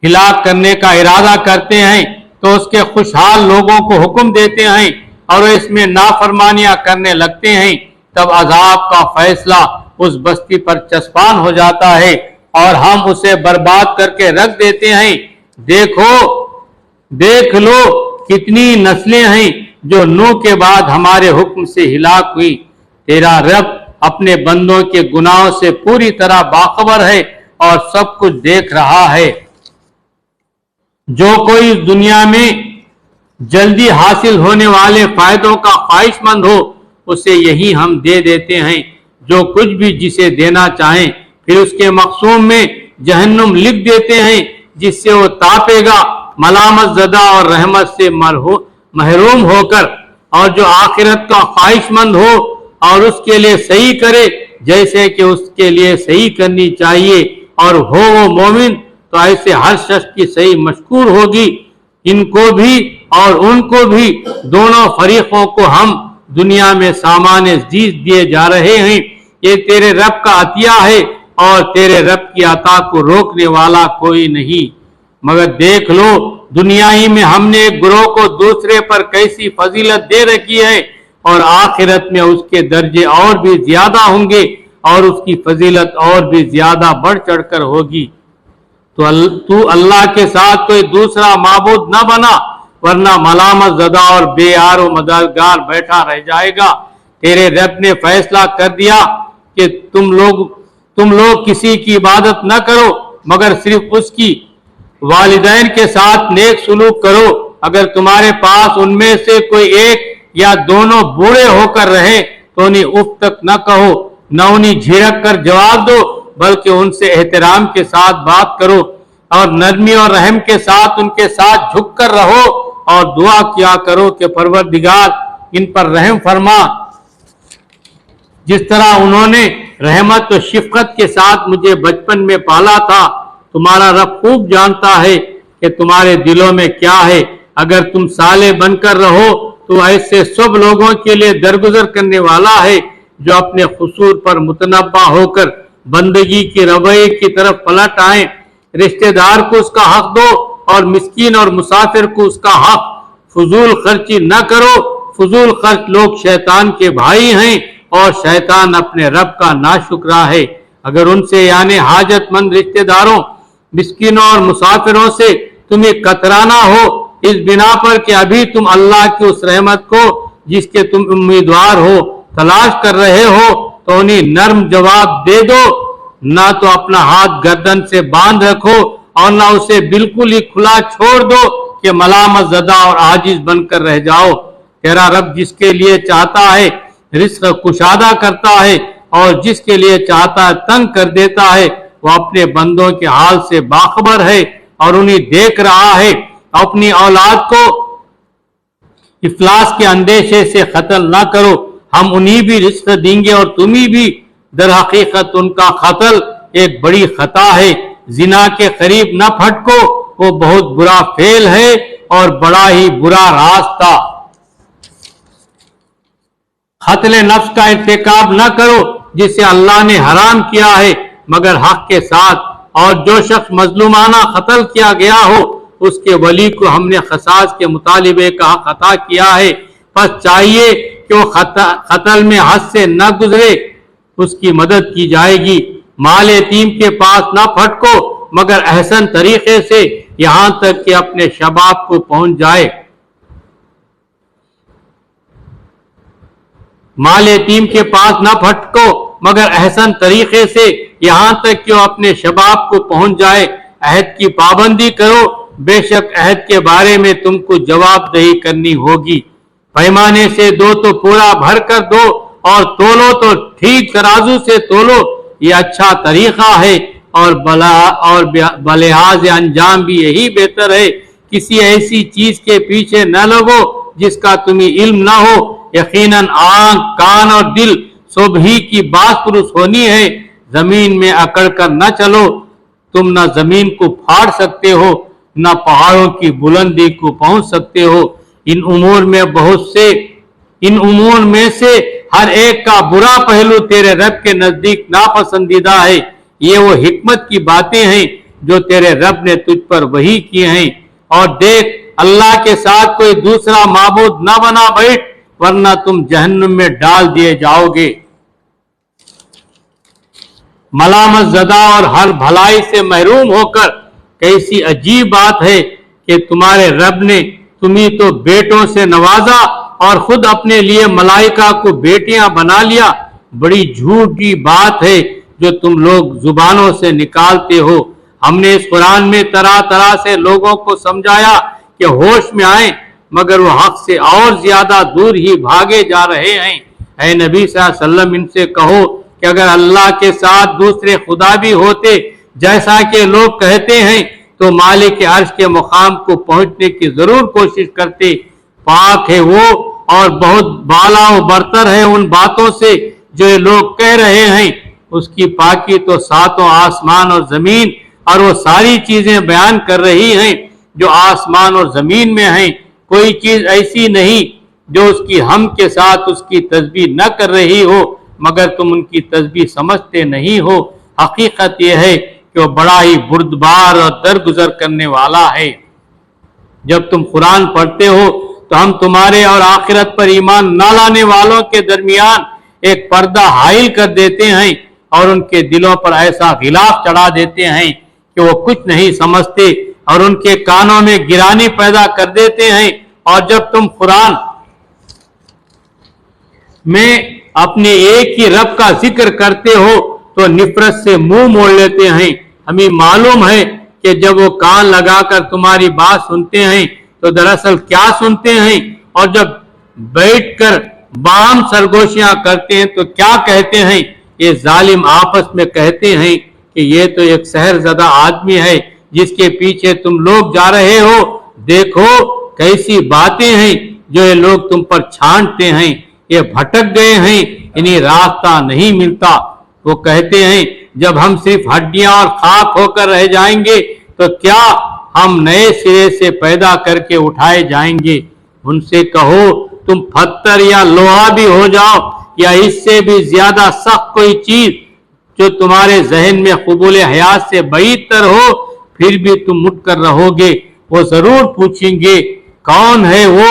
ہلاک کرنے کا ارادہ کرتے ہیں تو اس کے خوشحال لوگوں کو حکم دیتے ہیں اور وہ اس میں نافرمانیاں کرنے لگتے ہیں، تب عذاب کا فیصلہ اس بستی پر چسپاں ہو جاتا ہے اور ہم اسے برباد کر کے رکھ دیتے ہیں۔ دیکھ لو کتنی نسلیں ہیں جو نوح کے بعد ہمارے حکم سے ہلاک ہوئی۔ تیرا رب اپنے بندوں کے گناہوں سے پوری طرح باخبر ہے اور سب کچھ دیکھ رہا ہے۔ جو کوئی اس دنیا میں جلدی حاصل ہونے والے فائدوں کا خواہش مند ہو اسے یہی ہم دے دیتے ہیں جو کچھ بھی جسے دینا چاہیں، پھر اس کے مقسوم میں جہنم لکھ دیتے ہیں جس سے وہ تاپے گا ملامت زدہ اور رحمت سے محروم ہو کر۔ اور جو آخرت کا خواہش مند ہو اور اس کے لیے صحیح کرے جیسے کہ اس کے لیے صحیح کرنی چاہیے اور ہو وہ مومن، تو ایسے ہر شخص کی صحیح مشکور ہوگی۔ ان کو بھی اور ان کو بھی، دونوں فریقوں کو ہم دنیا میں سامان زیست دیے جا رہے ہیں۔ یہ تیرے رب کا عطیہ ہے اور تیرے رب کی عطا کو روکنے والا کوئی نہیں۔ مگر دیکھ لو دنیا ہی میں ہم نے ایک گروہ کو دوسرے پر کیسی فضیلت دے رکھی ہے، اور آخرت میں اس کے درجے اور بھی زیادہ ہوں گے اور اس کی فضیلت اور بھی زیادہ بڑھ چڑھ کر ہوگی۔ تو اللہ کے ساتھ کوئی دوسرا معبود نہ بنا، ورنہ ملامت زدہ اور بے یار و مددگار بیٹھا رہ جائے گا۔ تیرے رب نے فیصلہ کر دیا کہ تم لوگ کسی کی عبادت نہ کرو مگر صرف اس کی، والدین کے ساتھ نیک سلوک کرو۔ اگر تمہارے پاس ان میں سے کوئی ایک یا دونوں بوڑھے ہو کر رہے تو انہیں اف تک نہ کہو، نہ انہیں جھڑک کر جواب دو، بلکہ ان سے احترام کے ساتھ بات کرو اور نرمی اور رحم کے ساتھ ان کے ساتھ جھک کر رہو، اور دعا کیا کرو کہ پروردگار ان پر رحم فرما، جس طرح انہوں نے رحمت و شفقت کے ساتھ مجھے بچپن میں پالا تھا۔ تمہارا رب خوب جانتا ہے کہ تمہارے دلوں میں کیا ہے۔ اگر تم صالح بن کر رہو تو ایسے سب لوگوں کے لیے درگزر کرنے والا ہے جو اپنے قصور پر متنبہ ہو کر بندگی کے رویے کی طرف پلٹ آئیں۔ رشتہ دار کو اس کا حق دو اور مسکین اور مسافر کو اس کا حق۔ فضول خرچی نہ کرو، فضول خرچ لوگ شیطان کے بھائی ہیں اور شیطان اپنے رب کا ناشکرا ہے۔ اگر ان سے یعنی حاجت مند رشتہ داروں، مسکینوں اور مسافروں سے تمہیں کترانا ہو اس بنا پر کہ ابھی تم اللہ کی اس رحمت کو جس کے تم امیدوار ہو تلاش کر رہے ہو، تو انہیں نرم جواب دے دو، نہ تو اپنا ہاتھ گردن سے باندھ رکھو اور نہ اسے بالکل ہی کھلا چھوڑ دو کہ ملامت زدہ اور عاجز بن کر رہ جاؤ۔ تیرا رب جس کے لیے چاہتا ہے رزق کشادہ کرتا ہے اور جس کے لیے چاہتا ہے تنگ کر دیتا ہے۔ وہ اپنے بندوں کے حال سے باخبر ہے اور انہیں دیکھ رہا ہے۔ اپنی اولاد کو افلاس کے اندیشے سے قتل نہ کرو، ہم انہیں بھی رزق دیں گے اور تمہیں بھی۔ در حقیقت ان کا قتل ایک بڑی خطا ہے۔ زنا کے قریب نہ پھٹکو، وہ بہت برا فعل ہے اور بڑا ہی برا راستہ۔ قتل نفس کا ارتکاب نہ کرو جسے اللہ نے حرام کیا ہے مگر حق کے ساتھ، اور جو شخص مظلومانہ قتل کیا گیا ہو اس کے ولی کو ہم نے قصاص کے مطالبے کا حق عطا کیا ہے، پس چاہیے کہ وہ قتل میں حد سے نہ گزرے، اس کی مدد کی جائے گی۔ مال یتیم کے پاس نہ پھٹکو مگر احسن طریقے سے، یہاں تک کہ اپنے شباب کو پہنچ جائے۔ مال یتیم کے پاس نہ پھٹکو مگر احسن طریقے سے، یہاں تک کہ وہ اپنے شباب کو پہنچ جائے۔ عہد کی پابندی کرو، بے شک عہد کے بارے میں تم کو جواب دہی کرنی ہوگی۔ پیمانے سے دو تو پورا بھر کر دو، اور تولو تو ٹھیک ترازو سے تولو، یہ اچھا طریقہ ہے، اور بلحاظ انجام بھی یہی بہتر ہے۔ کسی ایسی چیز کے پیچھے نہ لگو جس کا تمہیں علم نہ ہو، یقیناً آنکھ، کان اور دل سب ہی کی باس پرس ہونی ہے۔ زمین میں اکڑ کر نہ چلو، تم نہ زمین کو پھاڑ سکتے ہو نہ پہاڑوں کی بلندی کو پہنچ سکتے ہو۔ ان امور میں سے ہر ایک کا برا پہلو تیرے رب کے نزدیک ناپسندیدہ ہے۔ یہ وہ حکمت کی باتیں ہیں جو تیرے رب نے تجھ پر وحی کیے ہیں۔ اور دیکھ، اللہ کے ساتھ کوئی دوسرا معبود نہ بنا بیٹھ، ورنہ تم جہنم میں ڈال دیے جاؤ گے۔ ملامت زدہ اور ہر بھلائی سے محروم ہو کر کیسی عجیب بات ہے کہ تمہارے رب نے تمہیں تو بیٹوں سے نوازا اور خود اپنے لیے ملائکہ کو بیٹیاں بنا لیا۔ بڑی جھوٹی بات ہے جو تم لوگ زبانوں سے نکالتے ہو۔ ہم نے اس قرآن میں طرح طرح سے لوگوں کو سمجھایا کہ ہوش میں آئیں، مگر وہ حق سے اور زیادہ دور ہی بھاگے جا رہے ہیں۔ اے نبی صلی اللہ علیہ وسلم، ان سے کہو کہ اگر اللہ کے ساتھ دوسرے خدا بھی ہوتے جیسا کہ لوگ کہتے ہیں تو مالک عرش کے مقام کو پہنچنے کی ضرور کوشش کرتے۔ پاک ہے وہ اور بہت بالا و برتر ہے ان باتوں سے جو یہ لوگ کہہ رہے ہیں۔ اس کی پاکی تو ساتوں آسمان اور زمین اور وہ ساری چیزیں بیان کر رہی ہیں جو آسمان اور زمین میں ہیں۔ کوئی چیز ایسی نہیں جو اس کی ہم کے ساتھ اس کی تسبیح نہ کر رہی ہو، مگر تم ان کی تسبیح سمجھتے نہیں ہو۔ حقیقت یہ ہے کہ وہ بڑا ہی بردبار اور درگزر کرنے والا ہے۔ جب تم قرآن پڑھتے ہو تو ہم تمہارے اور آخرت پر ایمان نہ لانے والوں کے درمیان ایک پردہ حائل کر دیتے ہیں اور ان کے دلوں پر ایسا غلاف چڑھا دیتے ہیں کہ وہ کچھ نہیں سمجھتے، اور ان کے کانوں میں گرانی پیدا کر دیتے ہیں۔ اور جب تم قرآن میں اپنے ایک ہی رب کا ذکر کرتے ہو تو نفرت سے منہ موڑ لیتے ہیں۔ ہمیں معلوم ہے کہ جب وہ کان لگا کر تمہاری بات سنتے ہیں تو دراصل کیا سنتے ہیں، اور جب بیٹھ کر باہم سرگوشیاں کرتے ہیں تو کیا کہتے ہیں۔ یہ ظالم آپس میں کہتے ہیں کہ یہ تو ایک سحر زدہ آدمی ہے جس کے پیچھے تم لوگ جا رہے ہو۔ دیکھو کیسی باتیں ہیں جو یہ لوگ تم پر چھانٹتے ہیں۔ یہ بھٹک گئے ہیں، انہیں راستہ نہیں ملتا۔ وہ کہتے ہیں جب ہم صرف ہڈیاں اور خاک ہو کر رہ جائیں گے تو کیا ہم نئے سرے سے پیدا کر کے اٹھائے جائیں گے۔ ان سے کہو تم پتھر یا لوہا بھی ہو جاؤ یا اس سے بھی زیادہ سخت کوئی چیز جو تمہارے ذہن میں قبول حیات سے بعید تر ہو، پھر بھی تم اٹھ کر رہو گے۔ وہ ضرور پوچھیں گے کون ہے وہ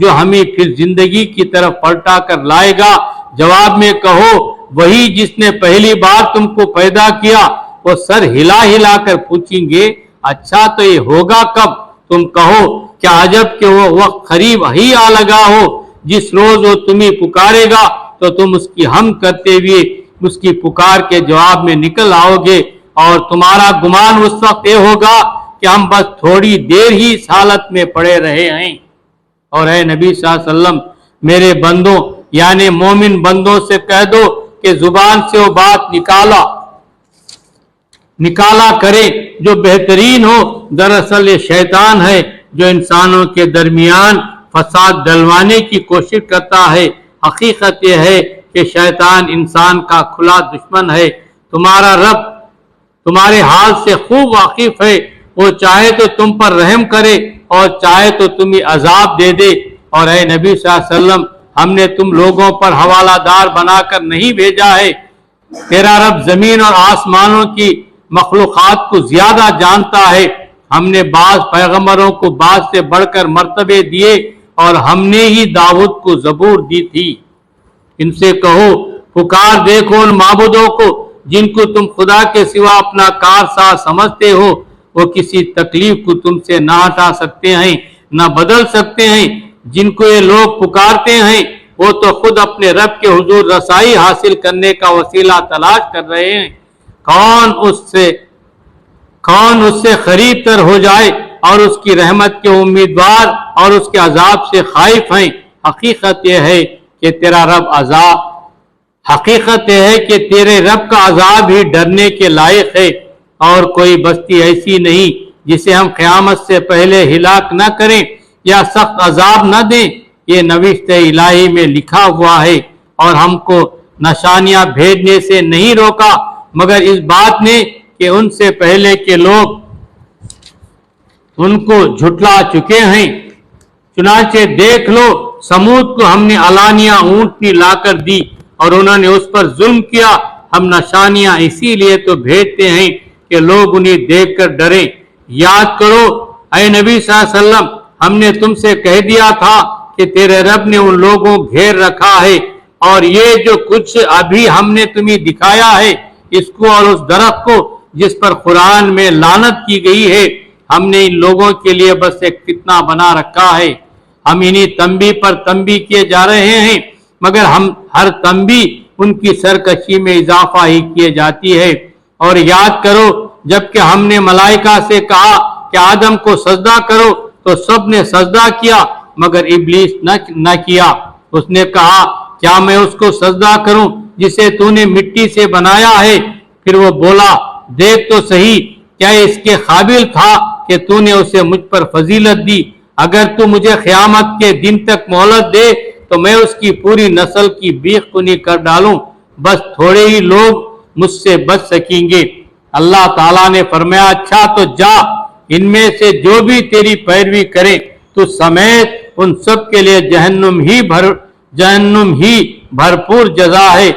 جو ہمیں پھر زندگی کی طرف پلٹا کر لائے گا۔ جواب میں کہو وہی جس نے پہلی بار تم کو پیدا کیا۔ وہ سر ہلا ہلا کر پوچھیں گے اچھا تو یہ ہوگا کب؟ تم کہو کیا عجب کہ وہ وقت قریب ہی آ لگا ہو جس روز وہ تمہیں پکارے گا تو تم اس کی حمد کرتے ہوئے اس کی پکار کے جواب میں نکل آؤ گے، اور تمہارا گمان اس وقت یہ ہوگا کہ ہم بس تھوڑی دیر ہی اس حالت میں پڑے رہے ہیں۔ اور اے نبی صلی اللہ علیہ وسلم، میرے بندوں یعنی مومن بندوں سے کہہ دو کہ زبان سے وہ بات نکالا کرے جو بہترین ہو۔ دراصل یہ شیطان ہے جو انسانوں کے درمیان فساد ڈلوانے کی کوشش کرتا ہے۔ حقیقت یہ ہے کہ شیطان انسان کا کھلا دشمن ہے۔ تمہارا رب تمہارے حال سے خوب واقف ہے، وہ چاہے تو تم پر رحم کرے اور چاہے تو تمہیں عذاب دے دے۔ اور اے نبی صلی اللہ علیہ وسلم، ہم نے تم لوگوں پر حوالہ دار بنا کر نہیں بھیجا ہے۔ تیرا رب زمین اور آسمانوں کی مخلوقات کو زیادہ جانتا ہے۔ ہم نے بعض پیغمبروں کو بعض سے بڑھ کر مرتبے دیے اور ہم نے ہی داؤد کو زبور دی تھی۔ ان سے کہو پکار دیکھو ان معبودوں کو جن کو تم خدا کے سوا اپنا کارساز سمجھتے ہو، وہ کسی تکلیف کو تم سے نہ ہٹا سکتے ہیں نہ بدل سکتے ہیں۔ جن کو یہ لوگ پکارتے ہیں وہ تو خود اپنے رب کے حضور رسائی حاصل کرنے کا وسیلہ تلاش کر رہے ہیں۔ کون اس سے قریب تر ہو جائے اور اس کی رحمت کے امیدوار اور اس کے عذاب سے خائف ہیں۔ حقیقت یہ ہے کہ تیرے رب کا عذاب ہی ڈرنے کے لائق ہے، اور کوئی بستی ایسی نہیں جسے ہم قیامت سے پہلے ہلاک نہ کریں یا سخت عذاب نہ دیں۔ یہ نوشت الہی میں لکھا ہوا ہے، اور ہم کو نشانیاں بھیجنے سے نہیں روکا مگر اس بات نے کہ ان سے پہلے کے لوگ ان کو جھٹلا چکے ہیں۔ چنانچہ دیکھ لو سمود کو ہم نے علانیہ اونٹنی لا کر دی اور انہوں نے اس پر ظلم کیا۔ ہم نشانیاں اسی لیے تو بھیجتے ہیں کہ لوگ انہیں دیکھ کر ڈریں۔ یاد کرو اے نبی صلی اللہ علیہ وسلم، ہم نے تم سے کہہ دیا تھا کہ تیرے رب نے ان لوگوں گھیر رکھا ہے، اور یہ جو کچھ ابھی ہم نے تمہیں دکھایا ہے، اس کو اور اس درخت کو جس پر قرآن میں لعنت کی گئی ہے، ہم نے ان لوگوں کے لیے بس ایک فتنہ بنا رکھا ہے۔ ہم انہیں تنبیہ پر تنبیہ کیے جا رہے ہیں، مگر ہم ہر تنبیہ ان کی سرکشی میں اضافہ ہی کیے جاتی ہے۔ اور یاد کرو جبکہ ہم نے ملائکہ سے کہا کہ آدم کو سجدہ کرو تو سب نے سجدہ کیا مگر ابلیس نہ کیا۔ اس نے کہا کیا میں اس کو سجدہ کروں جسے تو نے مٹی سے بنایا ہے؟ پھر وہ بولا دیکھ تو صحیح، کیا اس کے قابل تھا کہ تو نے اسے مجھ پر فضیلت دی؟ اگر تو مجھے قیامت کے دن تک مہلت دے تو میں اس کی پوری نسل کی بیخ کنی کر ڈالوں، بس تھوڑے ہی لوگ مجھ سے بچ سکیں گے۔ اللہ تعالیٰ نے فرمایا اچھا تو جا، ان میں سے جو بھی تیری پیروی کریں تو سمیت ان سب کے لیے جہنم ہی بھرپور جزا ہے۔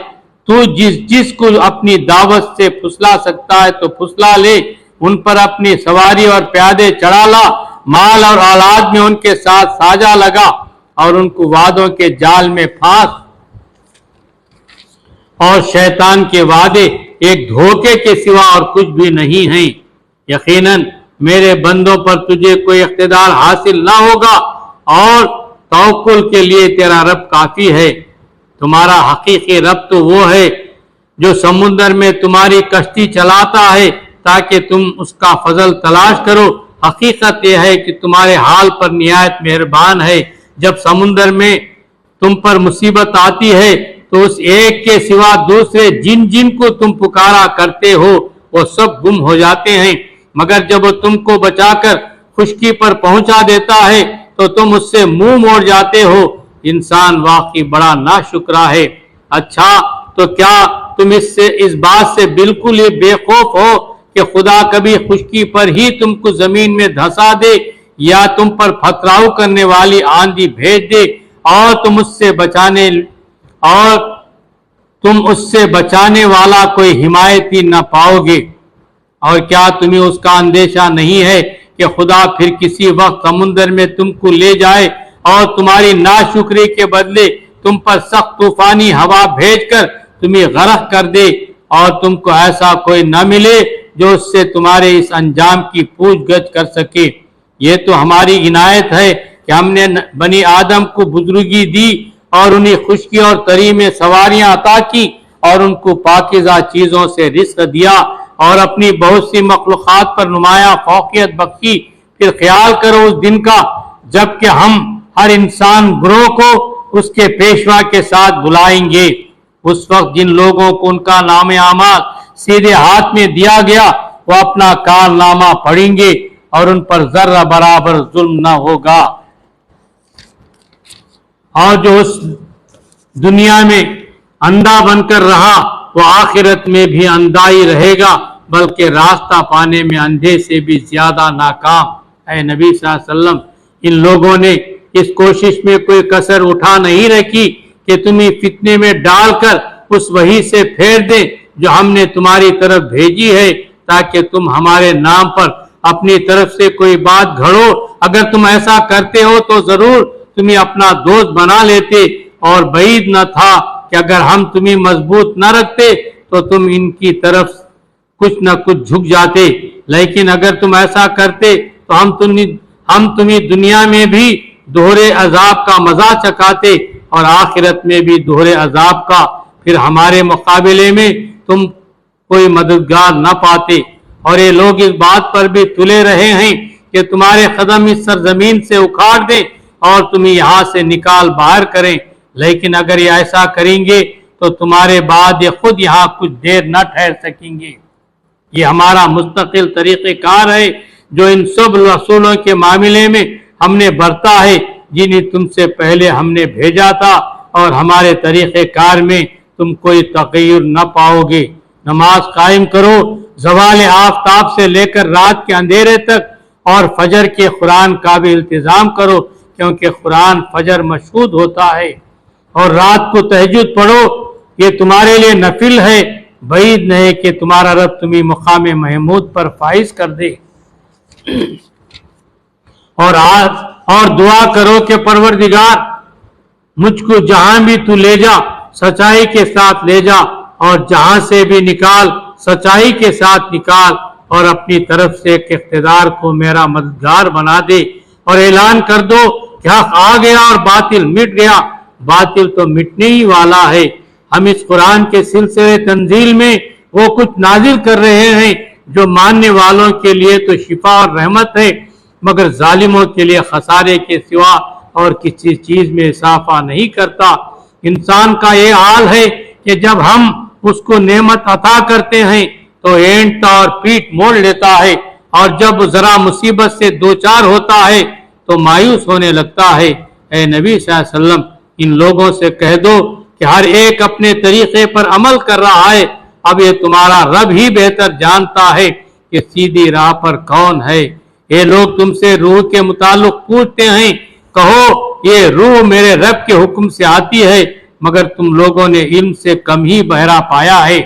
تو جس کو اپنی دعوت سے پھسلا سکتا ہے تو پھسلا لے، ان پر اپنی سواری اور پیادے چڑھا لا، مال اور اولاد میں ان کے ساتھ ساجا لگا اور ان کو وعدوں کے جال میں پھانس، اور شیطان کے وعدے ایک دھوکے کے سوا اور کچھ بھی نہیں ہیں۔ یقیناً میرے بندوں پر تجھے کوئی اقتدار حاصل نہ ہوگا، اور توکل کے لیے تیرا رب کافی ہے۔ تمہارا حقیقی رب تو وہ ہے جو سمندر میں تمہاری کشتی چلاتا ہے تاکہ تم اس کا فضل تلاش کرو۔ حقیقت یہ ہے کہ تمہارے حال پر نہایت مہربان ہے۔ جب سمندر میں تم پر مصیبت آتی ہے تو اس ایک کے سوا دوسرے جن کو تم پکارا کرتے ہو وہ سب گم ہو جاتے ہیں، مگر جب وہ تم کو بچا کر خشکی پر پہنچا دیتا ہے تو تم اس سے منہ موڑ جاتے ہو۔ انسان واقعی بڑا ناشکرا ہے۔ اچھا تو کیا تم اس بات سے بالکل ہی بے خوف ہو کہ خدا کبھی خشکی پر ہی تم کو زمین میں دھسا دے یا تم پر پتھراؤ کرنے والی آندھی بھیج دے اور تم اس سے بچانے والا کوئی حمایتی نہ پاؤ گے؟ اور کیا تمہیں اس کا اندیشہ نہیں ہے کہ خدا پھر کسی وقت سمندر میں تم کو لے جائے اور تمہاری ناشکری کے بدلے تم پر سخت طوفانی ہوا بھیج کر تمہیں غرق کر دے، اور تم کو ایسا کوئی نہ ملے جو اس سے تمہارے اس انجام کی پوچھ گچھ کر سکے؟ یہ تو ہماری عنایت ہے کہ ہم نے بنی آدم کو بزرگی دی اور انہیں خشکی اور تری میں سواریاں عطا کی اور ان کو پاکیزہ چیزوں سے رزق دیا اور اپنی بہت سی مخلوقات پر نمایاں فوقیت بخشی۔ پھر خیال کرو اس دن کا جب کہ ہم ہر انسان گروہ کو اس کے پیشوا کے ساتھ بلائیں گے۔ اس وقت جن لوگوں کو ان کا نام اعمال سیدھے ہاتھ میں دیا گیا وہ اپنا کارنامہ پڑھیں گے اور ان پر ذرہ برابر ظلم نہ ہوگا۔ اور جو اس دنیا میں اندھا بن کر رہا وہ آخرت میں بھی اندھا ہی رہے گا، بلکہ راستہ پانے میں اندھے سے بھی زیادہ ناکام۔ اے نبی صلی اللہ علیہ وسلم، ان لوگوں نے اس کوشش میں کوئی کسر اٹھا نہیں رکھی کہ تمہیں فتنے میں ڈال کر اس وحی سے پھیر دیں جو ہم نے تمہاری طرف بھیجی ہے، تاکہ تم ہمارے نام پر اپنی طرف سے کوئی بات گھڑو، اگر تم ایسا کرتے ہو تو ضرور تمہیں اپنا دوست بنا لیتے، اور بعید نہ تھا کہ اگر ہم تمہیں مضبوط نہ رکھتے تو تم ان کی طرف کچھ نہ کچھ جھک جاتے، لیکن اگر تم ایسا کرتے تو ہم تمہیں دنیا میں بھی دوہرے عذاب کا مزہ چکھاتے اور آخرت میں بھی دوہرے عذاب کا، پھر ہمارے مقابلے میں تم کوئی مددگار نہ پاتے۔ اور یہ لوگ اس بات پر بھی تلے رہے ہیں کہ تمہارے قدم اس سرزمین سے اکھاڑ دیں اور تمہیں یہاں سے نکال باہر کریں، لیکن اگر یہ ایسا کریں گے تو تمہارے بعد یہ خود یہاں کچھ دیر نہ ٹھہر سکیں گے۔ یہ ہمارا مستقل طریقہ کار ہے جو ان سب رسولوں کے معاملے میں ہم نے برتا ہے جنہیں تم سے پہلے ہم نے بھیجا تھا، اور ہمارے طریقہ کار میں تم کوئی تغیر نہ پاؤ گے۔ نماز قائم کرو زوال آفتاب سے لے کر رات کے اندھیرے تک، اور فجر کے قرآن کا بھی التزام کرو، کیونکہ قرآن فجر مشہود ہوتا ہے، اور رات کو تہجد پڑھو، یہ تمہارے لیے نفل ہے، بعید نہیں کہ تمہارا رب تمہیں مقام محمود پر فائز کر دے۔ اور دعا کرو کہ پروردگار مجھ کو جہاں بھی تو لے جا سچائی کے ساتھ لے جا، اور جہاں سے بھی نکال سچائی کے ساتھ نکال، اور اپنی طرف سے ایک اقتدار کو میرا مددگار بنا دے، اور اعلان کر دو کہ حق آ گیا اور باطل مٹ گیا، باطل تو مٹنے ہی والا ہے۔ ہم اس قرآن کے سلسلے تنزیل میں وہ کچھ نازل کر رہے ہیں جو ماننے والوں کے لیے تو شفا اور رحمت ہے، مگر ظالموں کے لیے خسارے کے سوا اور کسی چیز میں اضافہ نہیں کرتا۔ انسان کا یہ حال ہے کہ جب ہم اس کو نعمت عطا کرتے ہیں تو اینٹتا اور پیٹ موڑ لیتا ہے، اور جب ذرا مصیبت سے دوچار ہوتا ہے تو مایوس ہونے لگتا ہے۔ اے نبی صلی اللہ علیہ وسلم، ان لوگوں سے کہہ دو کہ ہر ایک اپنے طریقے پر عمل کر رہا ہے، اب یہ تمہارا رب ہی بہتر جانتا ہے کہ سیدھی راہ پر کون ہے۔ یہ لوگ تم سے روح کے متعلق پوچھتے ہیں، کہو یہ روح میرے رب کے حکم سے آتی ہے، مگر تم لوگوں نے علم سے کم ہی بہرا پایا ہے۔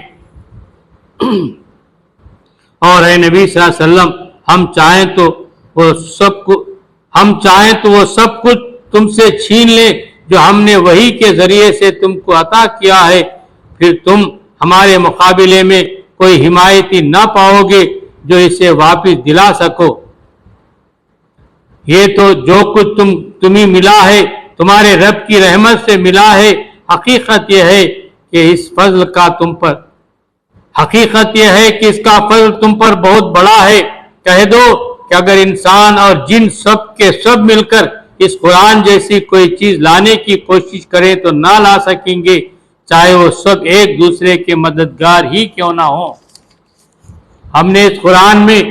اور اے نبی صلی اللہ علیہ وسلم، ہم چاہیں تو وہ سب کچھ تم سے چھین لیں جو ہم نے وحی کے ذریعے سے تم کو عطا کیا ہے، پھر تم ہمارے مقابلے میں کوئی حمایتی نہ پاؤ گے جو اسے واپس دلا سکو۔ یہ تو جو کچھ تمہیں ملا ہے تمہارے رب کی رحمت سے ملا ہے۔ حقیقت یہ ہے کہ اس کا فضل تم پر بہت بڑا ہے۔ کہہ دو کہ اگر انسان اور جن سب کے سب مل کر اس قرآن جیسی کوئی چیز لانے کی کوشش کریں تو نہ لا سکیں گے، چاہے وہ سب ایک دوسرے کے مددگار ہی کیوں نہ ہوں۔ ہم نے اس قرآن میں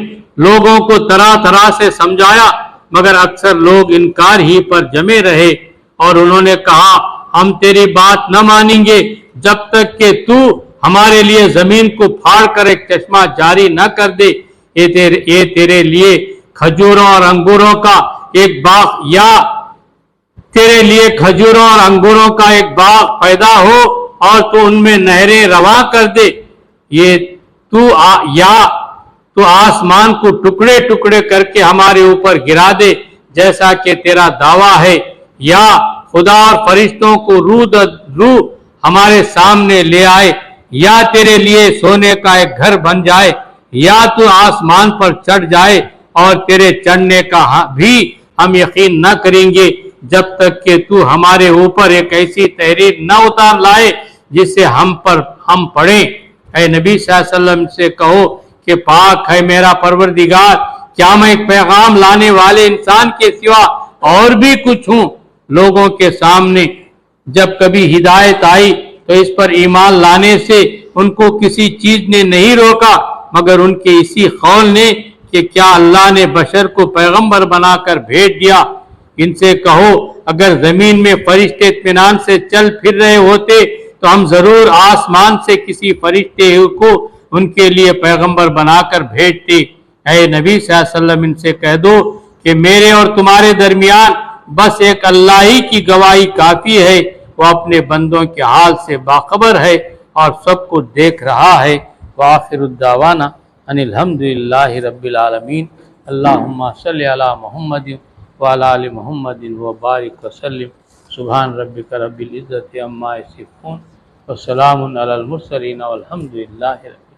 لوگوں کو طرح طرح سے سمجھایا، مگر اکثر لوگ انکار ہی پر جمے رہے، اور انہوں نے کہا ہم تیری بات نہ مانیں گے جب تک کہ تو ہمارے لیے زمین کو پھاڑ کر ایک چشمہ جاری نہ کر دے، یہ تیرے لیے کھجوروں اور انگوروں کا ایک باغ، یا تیرے لیے کھجوروں اور انگوروں کا ایک باغ پیدا ہو اور تو ان میں نہریں رواں کر دے، یہ تو آسمان کو ٹکڑے ٹکڑے کر کے ہمارے اوپر گرا دے جیسا کہ تیرا دعویٰ ہے، یا خدا اور فرشتوں کو روح ہمارے سامنے لے آئے، یا تیرے لیے سونے کا ایک گھر بن جائے، یا تو آسمان پر چڑھ جائے، اور تیرے چڑھنے کا بھی ہم یقین نہ کریں گے جب تک کہ تو ہمارے اوپر ایک ایسی تحریر نہ اتار لائے جسے ہم پڑھیں۔ اے نبی صلی اللہ علیہ وسلم سے کہو کہ پاک ہے میرا پروردگار، کیا میں ایک پیغام لانے والے انسان کے سوا اور بھی کچھ ہوں؟ لوگوں کے سامنے جب کبھی ہدایت آئی تو اس پر ایمان لانے سے ان کو کسی چیز نے نہیں روکا مگر ان کے اسی قول نے کہ کیا اللہ نے بشر کو پیغمبر بنا کر بھیج دیا۔ ان سے کہو اگر زمین میں فرشتے اطمینان سے چل پھر رہے ہوتے تو ہم ضرور آسمان سے کسی فرشتے کو ان کے لیے پیغمبر بنا کر بھیجتے۔ اے نبی صلی اللہ علیہ وسلم، ان سے کہہ دو کہ میرے اور تمہارے درمیان بس ایک اللہ ہی کی گواہی کافی ہے، وہ اپنے بندوں کے حال سے باخبر ہے اور سب کو دیکھ رہا ہے۔ وآخر الدعوانا ان الحمد للہ رب العالمین۔ اللہم صلی علی محمد وعلی آل محمد وبارک وسلم سبحان ربک رب العزت عما یصفون وسلام علی المرسلین والحمد للہ رب